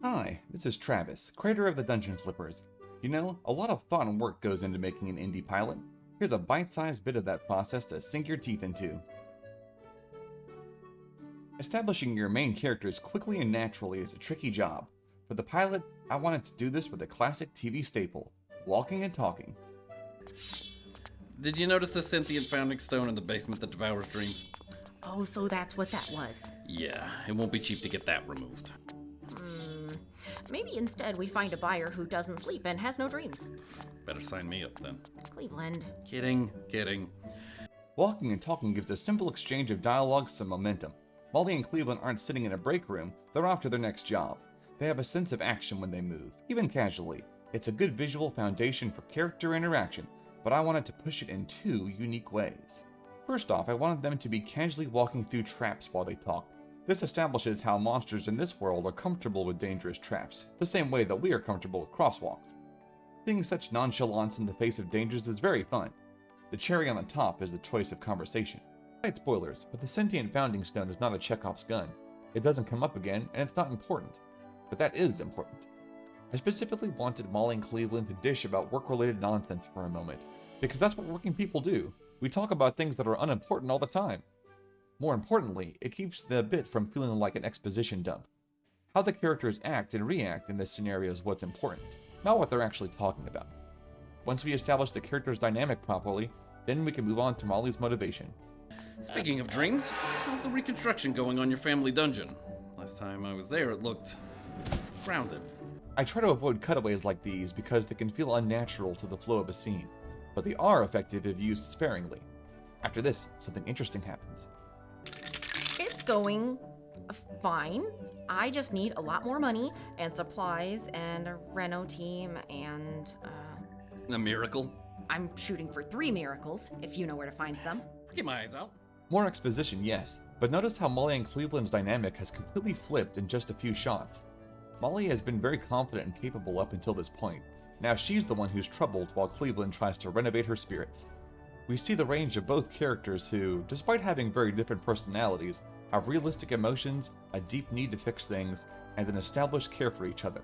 Hi, this is Travis, creator of the Dungeon Flippers. You know, a lot of thought and work goes into making an indie pilot. Here's a bite-sized bit of that process to sink your teeth into. Establishing your main characters quickly and naturally is a tricky job. For the pilot, I wanted to do this with a classic TV staple, walking and talking. Did you notice the sentient founding stone in the basement that devours dreams? Oh, so that's what that was. Yeah, it won't be cheap to get that removed. Maybe instead we find a buyer who doesn't sleep and has no dreams. Better sign me up then. Cleveland. Kidding. Walking and talking gives a simple exchange of dialogue some momentum. Molly and Cleveland aren't sitting in a break room, they're off to their next job. They have a sense of action when they move, even casually. It's a good visual foundation for character interaction, but I wanted to push it in two unique ways. First off, I wanted them to be casually walking through traps while they talked. This establishes how monsters in this world are comfortable with dangerous traps, the same way that we are comfortable with crosswalks. Seeing such nonchalance in the face of dangers is very fun. The cherry on the top is the choice of conversation. Slight spoilers, but the sentient founding stone is not a Chekhov's gun. It doesn't come up again, and it's not important. But that is important. I specifically wanted Molly and Cleveland to dish about work-related nonsense for a moment, because that's what working people do. We talk about things that are unimportant all the time. More importantly, it keeps the bit from feeling like an exposition dump. How the characters act and react in this scenario is what's important, not what they're actually talking about. Once we establish the character's dynamic properly, then we can move on to Molly's motivation. Speaking of dreams, how's the reconstruction going on your family dungeon? Last time I was there, it looked grounded. I try to avoid cutaways like these because they can feel unnatural to the flow of a scene, but they are effective if used sparingly. After this, something interesting happens. It's going fine. I just need a lot more money and supplies and a reno team and, A miracle? I'm shooting for 3 miracles, if you know where to find some. Keep my eyes out. More exposition, yes, but notice how Molly and Cleveland's dynamic has completely flipped in just a few shots. Molly has been very confident and capable up until this point. Now she's the one who's troubled while Cleveland tries to renovate her spirits. We see the range of both characters who, despite having very different personalities, have realistic emotions, a deep need to fix things, and an established care for each other.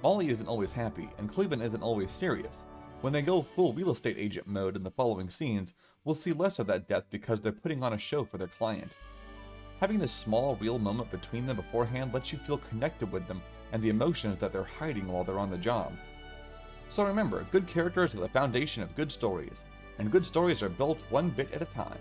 Molly isn't always happy, and Cleveland isn't always serious. When they go full real estate agent mode in the following scenes, we'll see less of that depth because they're putting on a show for their client. Having this small, real moment between them beforehand lets you feel connected with them and the emotions that they're hiding while they're on the job. So remember, good characters are the foundation of good stories, and good stories are built one bit at a time.